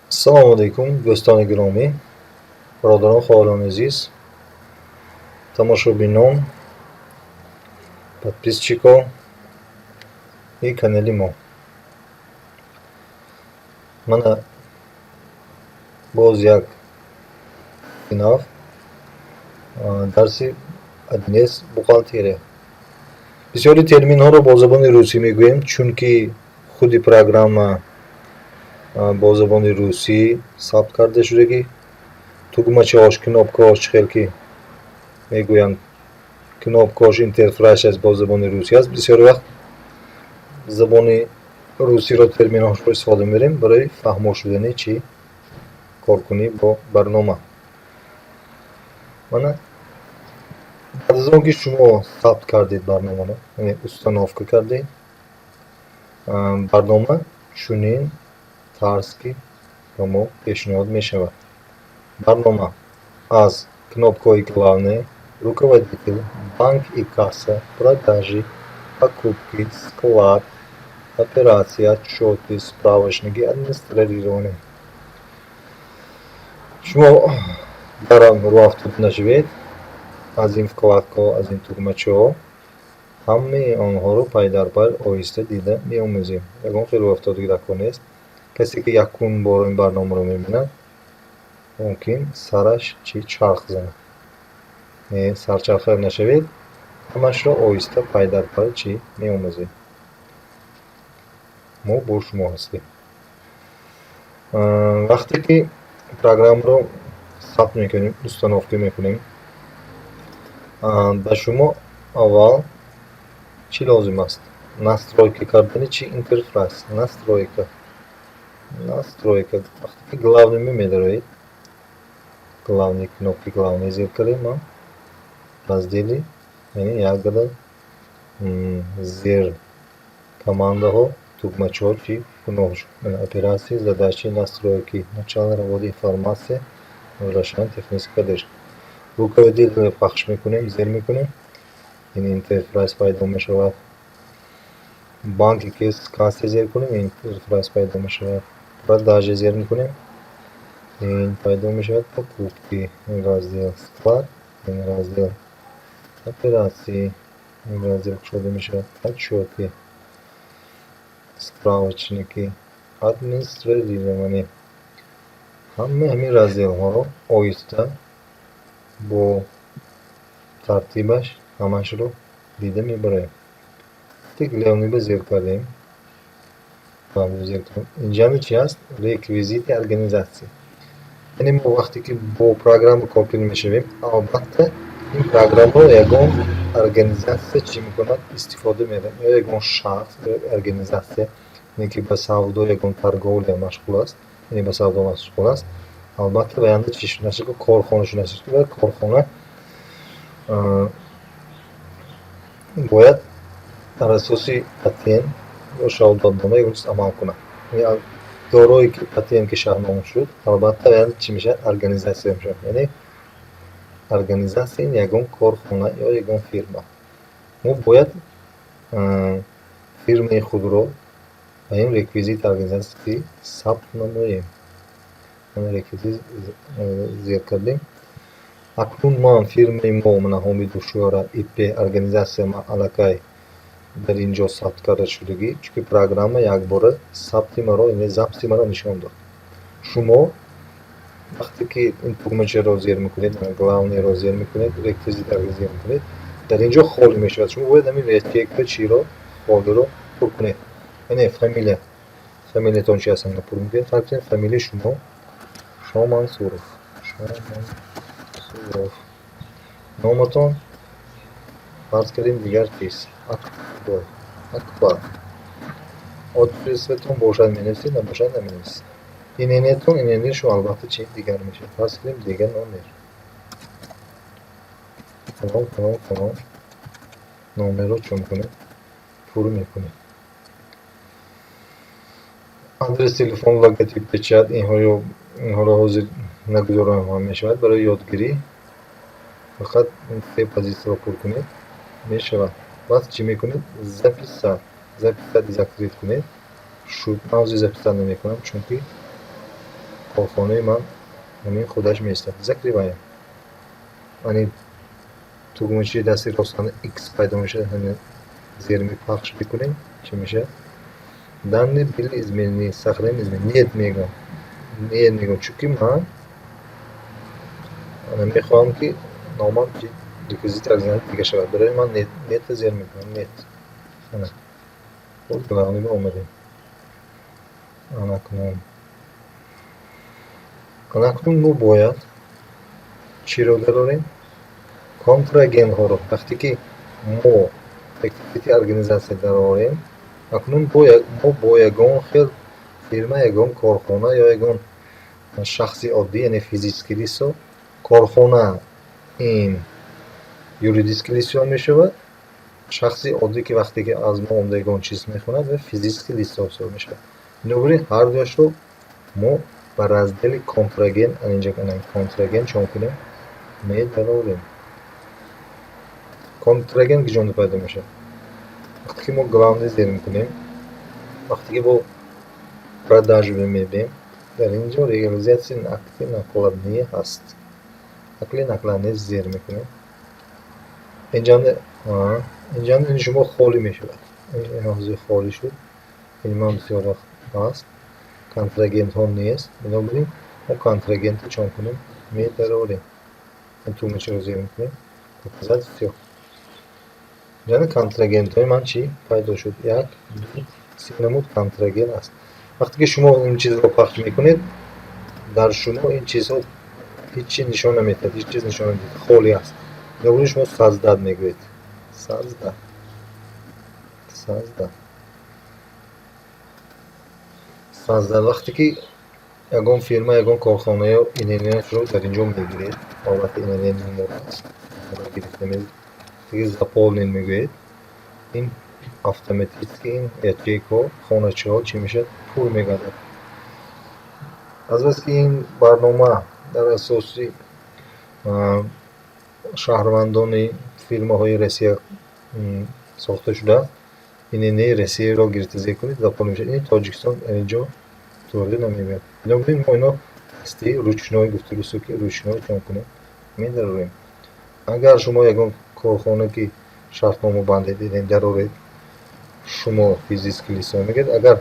Assalomu alaykum do'stoni giromiy, birodaron faolon aziz, tomoshabinон, подписчико и канали мо. Мана боз як инав дарси аднес бухгалтерия. Бисёри терминҳоро бо забони русӣ мегӯем, чунки худи программа бо забони русӣ сабт карда шудагӣ. Тугмачаҳош, кнопкаҳош чӣ хел ки мегӯянд, кнопкаҳош интерфейсаш бо забони русӣ аст. Бисёри вақт забони русиро терминҳошро истифода мебарем барои фаҳмо шудани чӣ коркунӣ бо барнома. Мана баъд аз он ки шумо сабт кардед барномаро, яъне установка кардед, барнома чунин тарз ки ба мо пешниҳод мешавад. Барнома аз кнопкаҳои главные, руководитель, банк и касса, продажи, покупки, склад, операции, отчеты, справочники, администрирование. Шумо дарам руафтуд нашавед аз ин вкладкаҳо, аз ин тугмачаҳо, ҳамаи онҳоро пай дар пай оҳиста дида меомӯзем. Ягон хеле уфтодагӣ дар кор нест. Касе ки якум бор ин барномаро мебинад, мумкин сараш чӣ чарх занад. Сарчарха нашавед, ҳамашро оҳиста пай дар пай чӣ меомӯзем. Мо бо шумо ҳастем. Вақте ки программаро сабт мекунем, установка мекунем, ба шумо аввал чӣ лозим аст? Настройка кардани чӣ интерфейс. Настройка. Вақте ки главный мемедароед, главный кнопки главный зеркали ма раздели, яъне як гадар зер командаҳо, тугмачаҳо чӣ гуноҳ шуд. Операции, задачи, настройки, начална раводи информация, возвращение технической поддержки. Руководитель пахш мекунем, зер мекунем, ин интерфейс пайдо мешавад. Банки ки касса зер кунем, интерфейс пайдо мешавад. Продажи зер мекунем, ин пайдо мешавад. Покупки, ин раздел. Склад, ин раздел. Операции, ин раздел кушода мешавад. Отчеты, справочники, администрирование. Ҳамаи ҳамин разделҳоро оҳиста бо тартибаш ҳамашро дида мебароем. Главныйба зер кардем. Инҷами чӣ аст? Реквизити организация. Яъне мо вақте ки бо программа коркунӣ мешавем, албатта ин программаро ягон организация чӣ мекунад? Истифода мебарад. Ё ягон шахс, ё организация, яъне ки ба савдо ягон торговля машғул аст, яъне ба савдо машғул аст, албатта баянда чӣ шуд наша корхона шуд наша ва корхона бояд дар асоси патент ё шаҳодатнома ягон чиз амал кунад. Дорои ки патент ки шаҳрнома шуд, албатта баянда чӣ мешавад? Организация мешавад. Яъне организация ин ягон корхона ё ягон фирма. Мо бояд фирмаи худро ба ин реквизит организация сабт намоем. Реквизит зер кардем. Акнун ман фирмаи мо Ҳомиду Шӯра ИП организация ма аллакай дар ин ҷо сабт карда шудагӣ, чунки программа якбора сабти маро, яъне запси маро нишон дод. Шумо вақте ки ин тугмачаро зер мекунед, главныйро зер мекунед, реквизит зер мекунед, дар ин ҷо холӣ мешавад. Шумо бояд ҳамин ячейка чиро холиро пур кунед. Яъне фамилия, фамилиятон чӣ аст пур мекунед. Фарқ кунед фамилияи шумо Шомансуров. номатон фарз кардем дигар чиз Акбар. Одресатон бошад менависед, набошад наменависед. Иненетон шумо албатта чӣ дигар мешавад. Фарз кардем дигар номер. Фалон номерро чӣ мекунед? Пур мекунед. Адрес, телефон, логотип, печат инҳоро ҳозир нагузорам мешавад. Барои ёдгирӣ фақат ин се позитсияро пур кунед, мешавад. Баъд чӣ мекунед? Записать дезактивит кунед. Шуд. Ман ҳозир записать намекунам, чунки корхонаи ман ҳамин худаш меистад. Закриваем. Ани тугмачи дасти ростана X пайдо мешавад. Ҳамин зерми пахш бикунем. Чӣ мешавад? Данные были изменены, сохраним изменены. Нет мегӯям. Нет мегӯям. Чунки ман мехоҳам ки номам реквизити организатсия дига шавад. Барои ман нетро зер мекунам. Нет. Ана. Худ главнига омадем. Анакнун. Анакнун мо бояд чиро дарорем? Контрагентҳоро. Вақте ки мо реквизити организатсия дарорем, акнун мо бо ягон хел фирма, ягон корхона ё ягон шахси оддӣ, яъне физически лицо, корхона ин юридически лицо мешавад. Шахси оддӣ ки вақте ки аз мо омада ягон чиз мехонад, ва физически лицо ҳисоб мешавад. Бинобарин ҳардуашро мо ба раздели контрагент, инҷа контрагент чон кунем, медарорем. Контрагент киҷонда пайдо мешавад? Вақте ки мо главный зер мекунем, вақте ки бо продажа мебем, дар инҷо реализатсияи акти накладние ҳаст. Акли накладние зер мекунем. Инҷа шумо холӣ мешавад. Ин ҳозир холӣ шуд. Ман бисёр ҳаст. Контрагентҳо нест. Бинобарин мо контрагентро чон кунем, медарорем. Тугмачаро зер мекунем. Показать всё. Яъне контрагентҳои ман чӣ пайдо шуд? 1, 2, 3 намуд контрагент аст. Вақте ки шумо ин чизро пахш мекунед, дар шумо ин чизҳо ҳеҷ чиз нишон наметиҳад, ҳеҷ чиз нишон намедиҳад, холӣ аст. Бинобарин шумо саздад мегӯед. Саздад. Вақте ки ягон фирма, ягон корхона ё инъинияшро дар инҷо мегиред, ҳолати инъиния аст. Гирифта мегӯед. Заполнен мегӯед. Ин автоматически ин ячейкаҳо, хоначаҳо чӣ мешавад? Пур мегардад. Аз басе ки ин барнома дар асоси шаҳрвандони фирмаҳои Россия сохта шудааст, инъинияи Россияро гирифта зер кунед, заполнен мешавад. Ин Тоҷикистон инҷо торид намеояд. Бинобарин мо ино дасти ручной гуфтурусо ки ручной чон кунем, медарорем. Агар шумо ягон корхона ки шартнома бандед дароред, шумо физически лицо мегӯед. Агар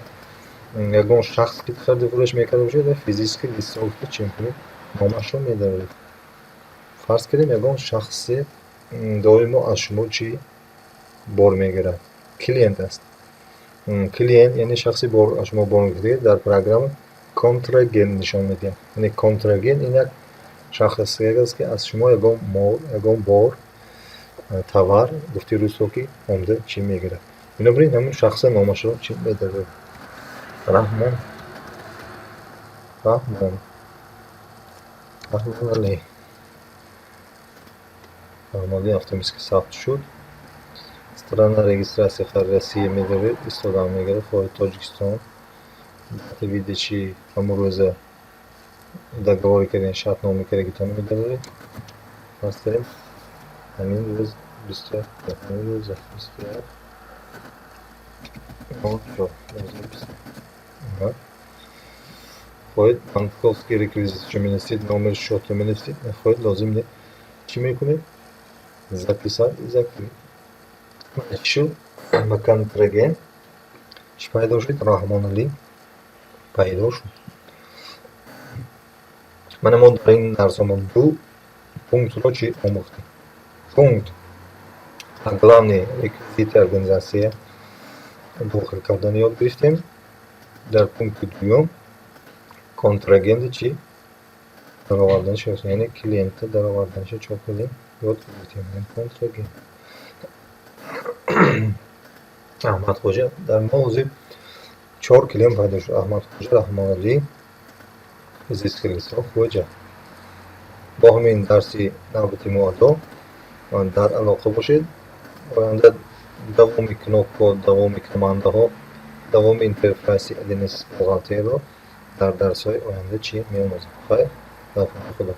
ягон шахс ки хариду фурӯш мекарда бошад, физически лицо гуфта чӣ мекунед? Номашро медароред. Фарз кардем ягон шахсе доимо аз шумо чӣ бор мегирад? Клиент аст. Клиент яъне шахси аз шумо бор мегирад, дар программа контрагент нишон медиҳад. Яъне контрагент ин як шахс аст ки аз шумо ягон бор товар гуфти рӯзҳо ки омада чӣ мегирад. Бинобарин ҳамин шахса номашро чӣ медароред? Раҳмон Алӣ. Раҳмонали автоматически сабт шуд. Страна регистрация Россия медароред, истодаам мегирад, хоҳед Тоҷикистон. Вақте виде чӣ ҳамон рӯза договори кардем, шартнома кардагитон медароред. Фарз кардем ҳамин рӯз 21 хоҳед банковский реквизитчо менависед, номери счёта менависед, хоҳед лозим не чӣ мекунед? Записать и закрыть. Чӣ шуд? Ба контрагент чӣ пайдо шуд? Раҳмоналӣ пайдо шуд. Мана мо дар ин дарсома 2 пунктро чӣ омӯхтем? Пункт главный реквизити организация дохил кардани ёд гирифтем. Дар пункти 2 контрагенти чӣ дароварданашо, яъне клиента дароварданашо чоп кардем, ёд гирифтем. Контрагент Аҳмадхоҷа. Дар мо ҳозир 4 клиент пайдо шуд. Аҳмадхоҷа Раҳмоналӣ, физически лицо Хоҷа. Бо ҳамин дарси навбати муаддо дар алоқа бошед. Оянда давоми кнопкаҳо, давоми командаҳо, давоми интерфейси 1С бухгалтериро дар дарсҳои оянда чӣ меомӯзем. Хайр, дар пanoҳи Худо.